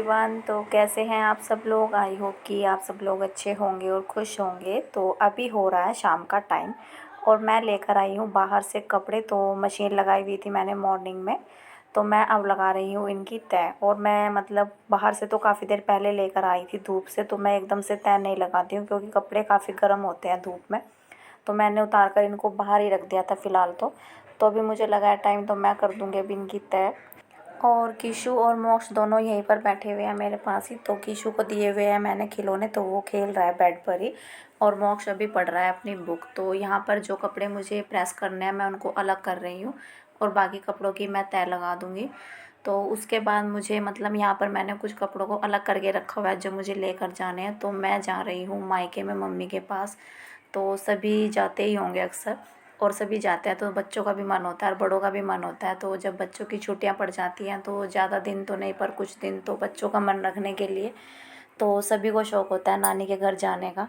Everyone. तो कैसे हैं आप सब लोग? आई होप कि आप सब लोग अच्छे होंगे और खुश होंगे। तो अभी हो रहा है शाम का टाइम और मैं लेकर आई हूँ बाहर से कपड़े। तो मशीन लगाई हुई थी मैंने मॉर्निंग में, तो मैं अब लगा रही हूँ इनकी तय। और मैं मतलब बाहर से तो काफ़ी देर पहले लेकर आई थी धूप से, तो मैं एकदम से तय नहीं लगाती हूँ क्योंकि कपड़े काफ़ी गर्म होते हैं धूप में। तो मैंने उतार कर इनको बाहर ही रख दिया था फ़िलहाल। तो अभी मुझे लगा है टाइम, तो मैं कर दूँगी अभी इनकी तय। और कीशु और मोक्ष दोनों यहीं पर बैठे हुए हैं मेरे पास ही। तो कीशु को दिए हुए हैं मैंने खिलौने, तो वो खेल रहा है बेड पर ही। और मोक्ष अभी पढ़ रहा है अपनी बुक। तो यहाँ पर जो कपड़े मुझे प्रेस करने हैं मैं उनको अलग कर रही हूँ और बाकी कपड़ों की मैं तय लगा दूँगी। तो उसके बाद मुझे मतलब यहाँ पर मैंने कुछ कपड़ों को अलग करके रखा हुआ है जो मुझे लेकर जाने हैं। तो मैं जा रही हूँ मायके में मम्मी के पास। तो सभी जाते ही होंगे अक्सर, और सभी जाते हैं तो बच्चों का भी मन होता है और बड़ों का भी मन होता है। तो जब बच्चों की छुट्टियां पड़ जाती हैं तो ज़्यादा दिन तो नहीं पर कुछ दिन तो बच्चों का मन रखने के लिए तो सभी को शौक़ होता है नानी के घर जाने का।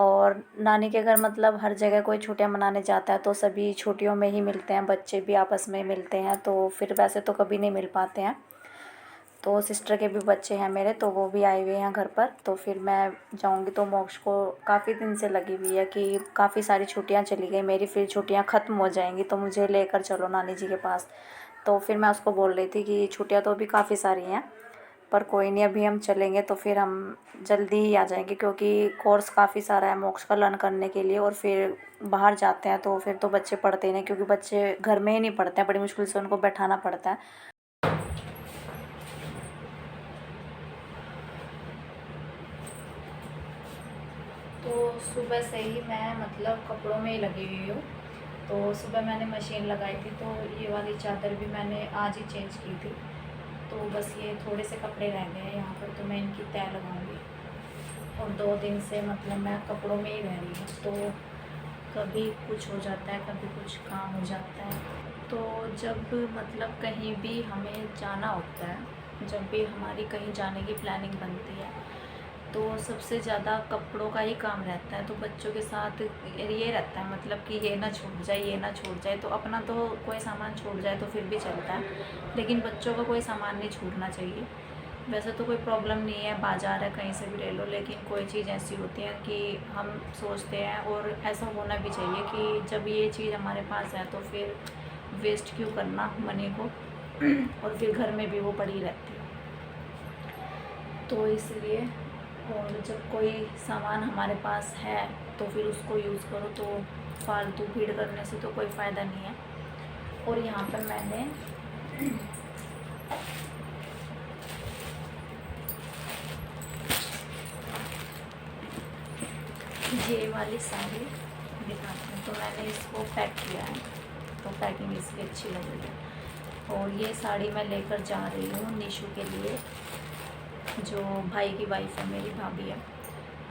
और नानी के घर मतलब हर जगह कोई छुट्टियां मनाने जाता है तो सभी छुट्टियों में ही मिलते हैं, बच्चे भी आपस में मिलते हैं। तो फिर वैसे तो कभी नहीं मिल पाते हैं। तो सिस्टर के भी बच्चे हैं मेरे, तो वो भी आए हुए हैं घर पर। तो फिर मैं जाऊंगी। तो मोक्ष को काफ़ी दिन से लगी हुई है कि काफ़ी सारी छुट्टियां चली गई मेरी, फिर छुट्टियां ख़त्म हो जाएंगी तो मुझे लेकर चलो नानी जी के पास। तो फिर मैं उसको बोल रही थी कि छुट्टियां तो अभी काफ़ी सारी हैं, पर कोई नहीं, अभी हम चलेंगे तो फिर हम जल्दी ही आ जाएंगे क्योंकि कोर्स काफ़ी सारा है मोक्ष का लर्न करने के लिए। और फिर बाहर जाते हैं तो फिर तो बच्चे पढ़ते ही नहीं, क्योंकि बच्चे घर में ही नहीं पढ़ते हैं, बड़ी मुश्किल से उनको बैठाना पड़ता है। तो सुबह से ही मैं मतलब कपड़ों में ही लगी हुई हूँ। तो सुबह मैंने मशीन लगाई थी, तो ये वाली चादर भी मैंने आज ही चेंज की थी। तो बस ये थोड़े से कपड़े रह गए हैं यहाँ पर, तो मैं इनकी तय लगाऊंगी। और 2 दिन से मतलब मैं कपड़ों में ही रह रही हूँ, तो कभी कुछ हो जाता है, कभी कुछ काम हो जाता है। तो जब मतलब कहीं भी हमें जाना होता है, जब भी हमारी कहीं जाने की प्लानिंग बनती है, तो सबसे ज़्यादा कपड़ों का ही काम रहता है। तो बच्चों के साथ ये रहता है मतलब कि ये ना छूट जाए, ये ना छूट जाए। तो अपना तो कोई सामान छूट जाए तो फिर भी चलता है, लेकिन बच्चों का कोई सामान नहीं छूटना चाहिए। वैसे तो कोई प्रॉब्लम नहीं है, बाज़ार है कहीं से भी ले लो, लेकिन कोई चीज़ ऐसी होती है कि हम सोचते हैं, और ऐसा होना भी चाहिए कि जब ये चीज़ हमारे पास है तो फिर वेस्ट क्यों करना मनी को और फिर घर में भी वो पड़ी रहती है। तो इसलिए, और जब कोई सामान हमारे पास है तो फिर उसको यूज़ करो, तो फालतू भीड़ करने से तो कोई फ़ायदा नहीं है। और यहाँ पर मैंने ये वाली साड़ी दिखाती हूँ। तो मैंने इसको पैक किया है, तो पैकिंग इसकी अच्छी लग रही है। और ये साड़ी मैं लेकर जा रही हूँ निशु के लिए, जो भाई की वाइफ है, मेरी भाभी है।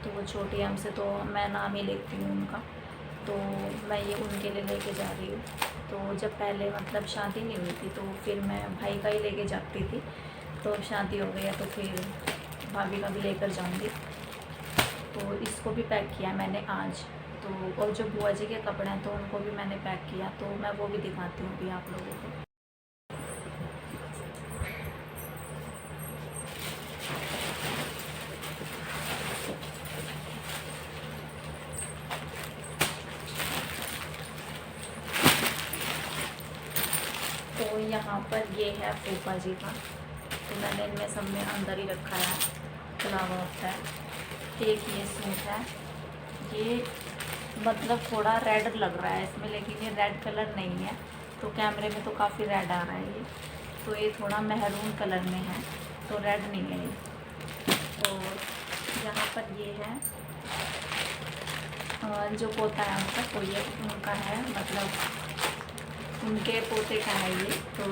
तो वो छोटी है हमसे, तो मैं नाम ही लेती हूँ उनका। तो मैं ये उनके लिए लेके जा रही हूँ। तो जब पहले मतलब शादी नहीं हुई थी तो फिर मैं भाई का ही लेके जाती थी, तो शादी हो गई है तो फिर भाभी का भी लेकर जाऊँगी। तो इसको भी पैक किया मैंने आज। तो और जो बुआ जी के कपड़े हैं तो उनको भी मैंने पैक किया, तो मैं वो भी दिखाती हूँ अभी आप लोगों को। तो यहाँ पर ये है फूफा जी का, तो मैंने इनमें सब में अंदर ही रखा है, खुला हुआ होता है। एक ये सूट है, ये मतलब थोड़ा रेड लग रहा है इसमें, लेकिन ये रेड कलर नहीं है, तो कैमरे में तो काफ़ी रेड आ रहा है ये। तो ये थोड़ा महरून कलर में है, तो रेड नहीं है ये। और यहाँ पर ये है जो पोता है उनका, तो ये उनका है, मतलब उनके पोते का है ये। तो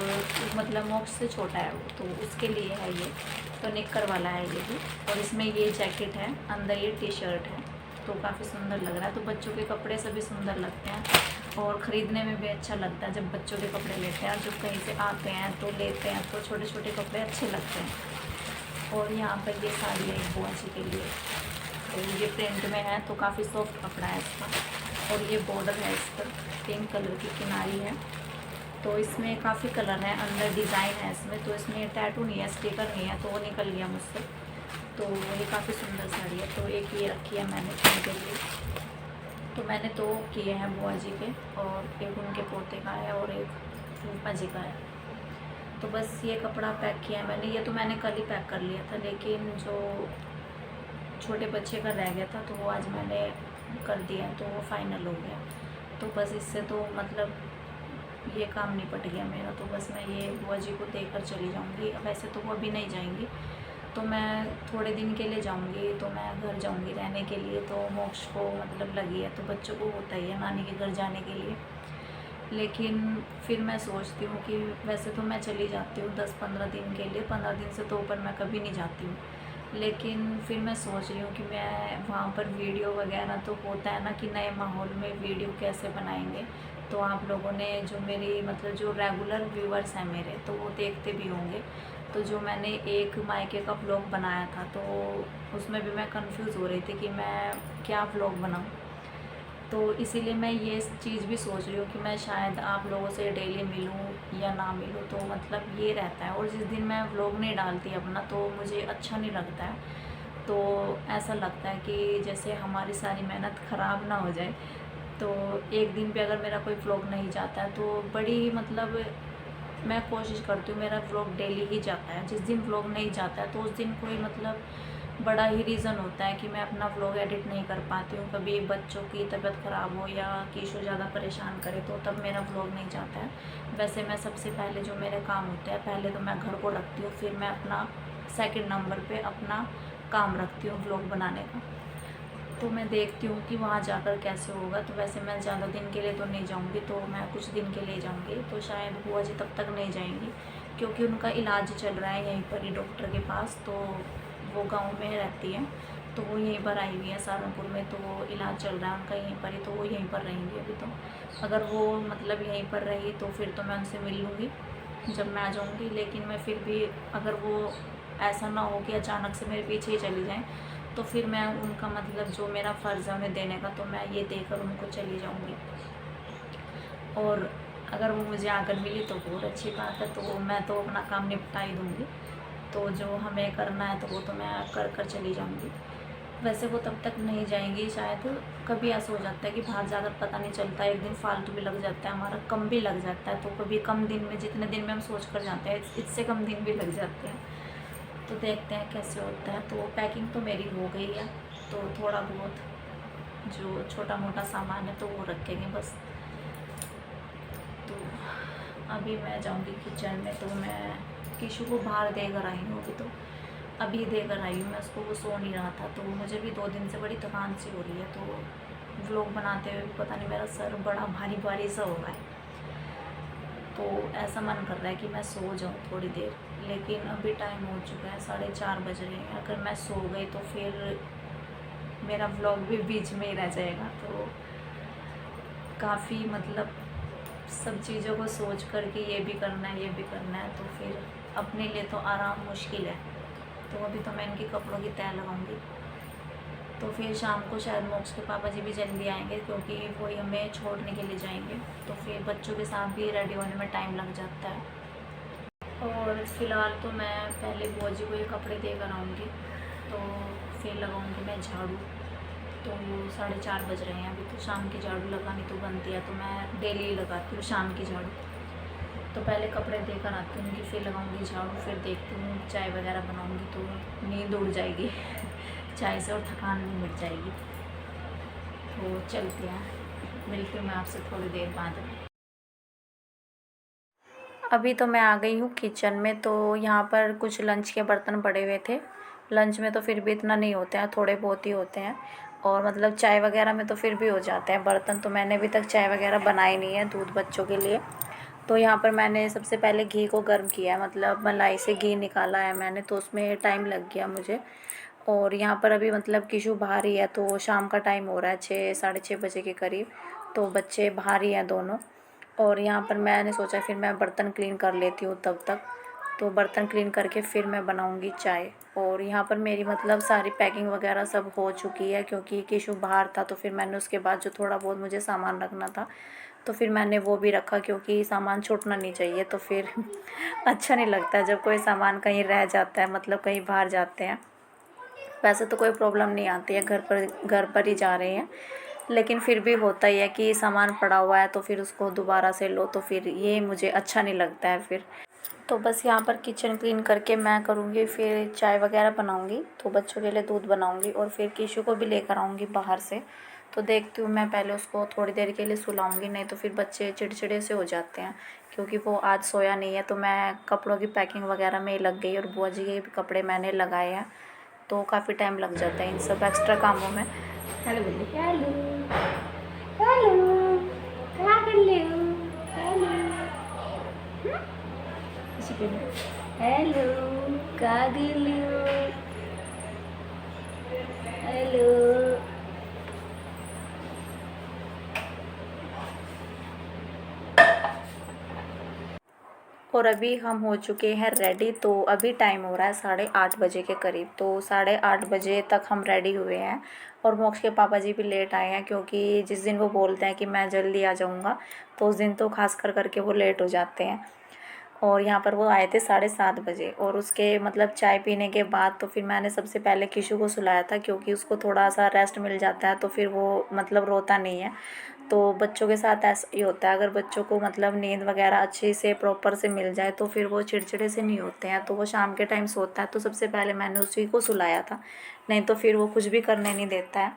मतलब मोक्ष से छोटा है वो, तो उसके लिए है ये। तो निक्कर वाला है ये भी। और इसमें ये जैकेट है, अंदर ये टी शर्ट है, तो काफ़ी सुंदर लग रहा है। तो बच्चों के कपड़े सभी सुंदर लगते हैं और ख़रीदने में भी अच्छा लगता है जब बच्चों के कपड़े लेते हैं। जब कहीं से आते हैं तो लेते हैं तो छोटे छोटे कपड़े अच्छे लगते हैं। और यहाँ पर ये साड़ी है बुआ जी के लिए, तो ये प्रिंट में है, तो काफ़ी सॉफ्ट कपड़ा है इसका। और ये बॉर्डर है इस पर, पिंक कलर की किनारी है। तो इसमें काफ़ी कलर है, अंदर डिज़ाइन है इसमें। तो इसमें टैटू नहीं है, स्टिकर नहीं है, तो वो निकल गया मुझसे। तो ये काफ़ी सुंदर साड़ी है। तो एक ये रखी है मैंने पहनने के लिए। तो मैंने दो किए हैं बुआ जी के, और एक उनके पोते का है और एक फूफा जी का है। तो बस ये कपड़ा पैक किया है मैंने। ये तो मैंने कल ही पैक कर लिया था, लेकिन जो छोटे बच्चे का रह गया था तो वो आज मैंने कर दिया, तो वो फाइनल हो गया। तो बस इससे तो मतलब ये काम निपट गया मेरा। तो बस मैं ये बुआ जी को देकर चली जाऊंगी। वैसे तो वो अभी नहीं जाएंगी, तो मैं थोड़े दिन के लिए जाऊंगी। तो मैं घर जाऊंगी रहने के लिए। तो मोक्ष को मतलब लगी है, तो बच्चों को होता ही है नानी के घर जाने के लिए। लेकिन फिर मैं सोचती हूँ कि वैसे तो मैं चली जाती हूँ 10-15 दिन के लिए, 15 दिन से तो ऊपर मैं कभी नहीं जाती हूँ। लेकिन फिर मैं सोच रही हूँ कि मैं वहाँ पर वीडियो वगैरह, तो होता है ना कि नए माहौल में वीडियो कैसे बनाएंगे। तो आप लोगों ने जो मेरी मतलब जो रेगुलर व्यूअर्स हैं मेरे, तो वो देखते भी होंगे। तो जो मैंने एक मायके का व्लॉग बनाया था, तो उसमें भी मैं कंफ्यूज हो रही थी कि मैं क्या व्लॉग बनाऊँ। तो इसीलिए मैं ये चीज़ भी सोच रही हूँ कि मैं शायद आप लोगों से डेली मिलूँ या ना मिलूँ। तो मतलब ये रहता है। और जिस दिन मैं व्लॉग नहीं डालती अपना, तो मुझे अच्छा नहीं लगता है। तो ऐसा लगता है कि जैसे हमारी सारी मेहनत ख़राब ना हो जाए। तो एक दिन पे अगर मेरा कोई व्लॉग नहीं जाता है, तो बड़ी मतलब मैं कोशिश करती हूँ मेरा व्लॉग डेली ही जाता है। जिस दिन व्लॉग नहीं जाता है, तो उस दिन कोई मतलब बड़ा ही रीज़न होता है कि मैं अपना व्लॉग एडिट नहीं कर पाती हूँ। कभी बच्चों की तबीयत ख़राब हो या कीशु ज़्यादा परेशान करे, तो तब मेरा व्लॉग नहीं जाता है। वैसे मैं सबसे पहले जो मेरे काम होते हैं, पहले तो मैं घर को रखती हूँ, फिर मैं अपना सेकंड नंबर पे अपना काम रखती हूँ व्लॉग बनाने का। तो मैं देखती हूँ कि वहाँ जाकर कैसे होगा। तो वैसे मैं ज़्यादा दिन के लिए तो नहीं जाऊँगी, तो मैं कुछ दिन के लिए जाऊँगी। तो शायद बुआ जी तब तक नहीं जाएंगी, क्योंकि उनका इलाज चल रहा है यहीं पर ही डॉक्टर के पास। तो वो गांव में रहती हैं, तो वो यहीं पर आई हुई है सहारनपुर में। तो वो इलाज चल रहा है उनका यहीं पर ही, तो वो यहीं पर रहेंगी अभी। तो अगर वो मतलब यहीं पर रही, तो फिर तो मैं उनसे मिल लूँगी जब मैं आ जाऊँगी। लेकिन मैं फिर भी, अगर वो ऐसा ना हो कि अचानक से मेरे पीछे ही चली जाएँ, तो फिर मैं उनका मतलब जो मेरा फ़र्ज़ है उन्हें देने का, तो मैं ये देकर उनको चली जाऊँगी। और अगर वो मुझे आकर मिली तो बहुत अच्छी बात है। तो मैं तो अपना काम निपटा ही दूँगी। तो जो हमें करना है, तो वो तो मैं कर कर चली जाऊँगी। वैसे वो तब तक नहीं जाएंगी शायद। कभी ऐसा हो जाता है कि बाहर जाकर पता नहीं चलता, एक दिन फालतू भी लग जाता है हमारा, कम भी लग जाता है। तो कभी कम दिन में, जितने दिन में हम सोच कर जाते हैं, इससे कम दिन भी लग जाते हैं। तो देखते हैं कैसे होता है। तो पैकिंग तो मेरी हो गई है। तो थोड़ा बहुत जो छोटा मोटा सामान है, तो वो रखेंगे बस। तो अभी मैं जाऊंगी किचन में। तो मैं किशु को बाहर देकर आई हूँ अभी। तो अभी देकर आई हूँ मैं उसको, वो सो नहीं रहा था। तो मुझे भी 2 दिन से बड़ी थकान सी हो रही है। तो व्लॉग बनाते हुए पता नहीं मेरा सर बड़ा भारी भारी सा हो रहा है। तो ऐसा मन कर रहा है कि मैं सो जाऊँ थोड़ी देर। लेकिन अभी टाइम हो चुका है, 4:30 बज रहे हैं। अगर मैं सो गई तो फिर मेरा व्लॉग भी बीच में ही रह जाएगा। तो काफ़ी मतलब सब चीज़ों को सोच कर के ये भी करना है, ये भी करना है, तो फिर अपने लिए तो आराम मुश्किल है। तो अभी तो मैं इनके कपड़ों की तय लगाऊंगी। तो फिर शाम को शायद मोक्ष के पापा जी भी जल्दी आएंगे, क्योंकि वही हमें छोड़ने के लिए जाएंगे। तो फिर बच्चों के साथ भी रेडी होने में टाइम लग जाता है। और फ़िलहाल तो मैं पहले बुआ जी को ये कपड़े देकर आऊँगी। तो फिर लगाऊँगी मैं झाड़ू। तो 4:30 बज रहे हैं अभी। तो शाम की झाड़ू लगानी तो बनती है, तो मैं डेली लगाती हूँ शाम की झाड़ू। तो पहले कपड़े देकर आती हूँ, फिर लगाऊंगी झाड़ू, फिर देखती हूँ चाय वगैरह बनाऊंगी। तो नींद उड़ जाएगी चाय से, और थकान भी मिट जाएगी। तो चलते हैं, मिलती हूँ मैं आपसे थोड़ी देर बाद। अभी तो मैं आ गई हूँ किचन में। तो यहाँ पर कुछ लंच के बर्तन पड़े हुए थे। लंच में तो फिर भी इतना नहीं होते हैं, थोड़े बहुत ही होते हैं। और मतलब चाय वगैरह में तो फिर भी हो जाते हैं बर्तन। तो मैंने अभी तक चाय वगैरह बनाई नहीं है दूध बच्चों के लिए। तो यहाँ पर मैंने सबसे पहले घी को गर्म किया है, मतलब मलाई से घी निकाला है मैंने। तो उसमें टाइम लग गया मुझे। और यहाँ पर अभी मतलब किशु बाहर ही है। तो शाम का टाइम हो रहा है, 6-6:30 बजे के करीब। तो बच्चे बाहर ही हैं दोनों। और यहाँ पर मैंने सोचा फिर मैं बर्तन क्लीन कर लेती हूँ तब तक। तो बर्तन क्लीन करके फिर मैं बनाऊँगी चाय। और यहाँ पर मेरी मतलब सारी पैकिंग वगैरह सब हो चुकी है, क्योंकि किशु बाहर था। तो फिर मैंने उसके बाद जो थोड़ा बहुत मुझे सामान रखना था, तो फिर मैंने वो भी रखा, क्योंकि सामान छूटना नहीं चाहिए। तो फिर अच्छा नहीं लगता जब कोई सामान कहीं रह जाता है, मतलब कहीं बाहर जाते हैं। वैसे तो कोई प्रॉब्लम नहीं आती है, घर पर ही जा रहे हैं, लेकिन फिर भी होता ही है कि सामान पड़ा हुआ है तो फिर उसको दोबारा से लो, तो फिर ये मुझे अच्छा नहीं लगता है फिर। तो बस यहाँ पर किचन क्लीन करके मैं करूँगी, फिर चाय वगैरह बनाऊँगी, तो बच्चों के लिए दूध बनाऊँगी और फिर कीशु को भी लेकर आऊँगी बाहर से। तो देखती हूँ, मैं पहले उसको थोड़ी देर के लिए सुलाऊँगी, नहीं तो फिर बच्चे चिड़चिड़े से हो जाते हैं, क्योंकि वो आज सोया नहीं है। तो मैं कपड़ों की पैकिंग वगैरह में ही लग गई, और बुआ जी के भी कपड़े मैंने लगाए हैं, तो काफ़ी टाइम लग जाता है इन सब एक्स्ट्रा कामों में। हेलो बोलिए, हेलो हेलो, क्या कर रहे हो? हेलो, इसी पे हेलो, क्या कर रहे हो? हेलो, और अभी हम हो चुके हैं रेडी। तो अभी टाइम हो रहा है 8:30 बजे के करीब। तो 8:30 बजे तक हम रेडी हुए हैं, और मोक्ष के पापा जी भी लेट आए हैं, क्योंकि जिस दिन वो बोलते हैं कि मैं जल्दी आ जाऊंगा, तो उस दिन तो खास कर करके वो लेट हो जाते हैं। और यहाँ पर वो आए थे 7:30 बजे, और उसके मतलब चाय पीने के बाद तो फिर मैंने सबसे पहले किशु को सुलाया था, क्योंकि उसको थोड़ा सा रेस्ट मिल जाता है तो फिर वो मतलब रोता नहीं है। तो बच्चों के साथ ऐसा ही होता है, अगर बच्चों को मतलब नींद वगैरह अच्छे से प्रॉपर से मिल जाए तो फिर वो चिड़चिड़े से नहीं होते हैं। तो वो शाम के टाइम सोता है, तो सबसे पहले मैंने उसी को सुलाया था, नहीं तो फिर वो कुछ भी करने नहीं देता है।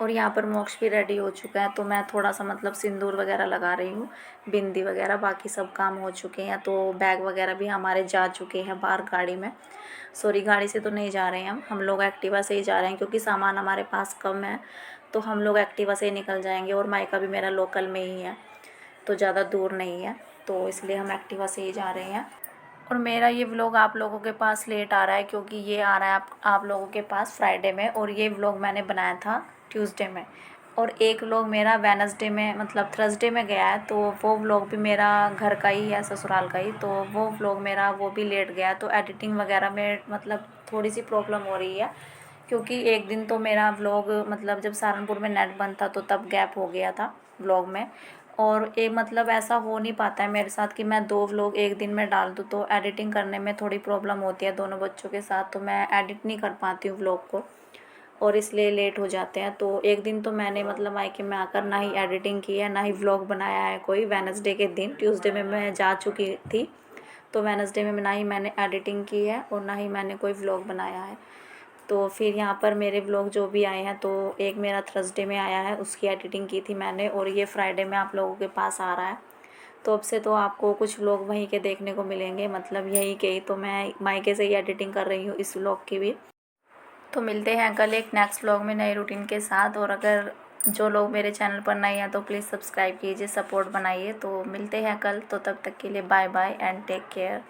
और यहाँ पर मोक्ष भी रेडी हो चुका है, तो मैं थोड़ा सा मतलब सिंदूर वगैरह लगा रही हूँ, बिंदी वगैरह, बाकी सब काम हो चुके हैं। तो बैग वगैरह भी हमारे जा चुके हैं बाहर गाड़ी में। सॉरी, गाड़ी से तो नहीं जा रहे हैं हम लोग एक्टिवा से ही जा रहे हैं, क्योंकि सामान हमारे पास कम है, तो हम लोग एक्टिवा से ही निकल जाएंगे। और मायका भी मेरा लोकल में ही है, तो ज़्यादा दूर नहीं है, तो इसलिए हम एक्टिवा से ही जा रहे हैं। और मेरा ये व्लॉग आप लोगों के पास लेट आ रहा है, क्योंकि ये आ रहा है आप लोगों के पास फ्राइडे में, और ये व्लॉग मैंने बनाया था ट्यूसडे में। और एक व्लॉग मेरा वेडनेसडे में मतलब थर्सडे में गया है, तो वो व्लॉग भी मेरा घर का ही है, ससुराल का ही। तो वो व्लॉग मेरा वो भी लेट गया, तो एडिटिंग वगैरह में मतलब थोड़ी सी प्रॉब्लम हो रही है, क्योंकि एक दिन तो मेरा व्लॉग मतलब जब सहारनपुर में नेट बंद था तो तब गैप हो गया था व्लॉग में। और एक मतलब ऐसा हो नहीं पाता है मेरे साथ कि मैं 2 व्लॉग एक दिन में डाल दूँ, तो एडिटिंग करने में थोड़ी प्रॉब्लम होती है दोनों बच्चों के साथ, तो मैं एडिट नहीं कर पाती हूँ व्लॉग को, और इसलिए लेट हो जाते हैं। तो एक दिन तो मैंने मतलब मायके में आकर ना ही एडिटिंग की है, ना ही व्लॉग बनाया है कोई, वेडनेसडे के दिन। ट्यूसडे में मैं जा चुकी थी, तो वेडनेसडे में ना ही मैंने एडिटिंग की है और ना ही मैंने कोई व्लॉग बनाया है। तो फिर यहाँ पर मेरे व्लॉग जो भी आए हैं, तो एक मेरा थर्सडे में आया है, उसकी एडिटिंग की थी मैंने, और ये फ्राइडे में आप लोगों के पास आ रहा है। तो अब से तो आपको कुछ व्लॉग वहीं के देखने को मिलेंगे, मतलब यहीं के ही। तो मैं मायके से ही एडिटिंग कर रही हूँ इस व्लॉग की भी। तो मिलते हैं कल एक नेक्स्ट व्लॉग में नए रूटीन के साथ। और अगर जो लोग मेरे चैनल पर नए हैं तो प्लीज़ सब्सक्राइब कीजिए, सपोर्ट बनाइए। तो मिलते हैं कल, तो तब तक के लिए bye bye and take care.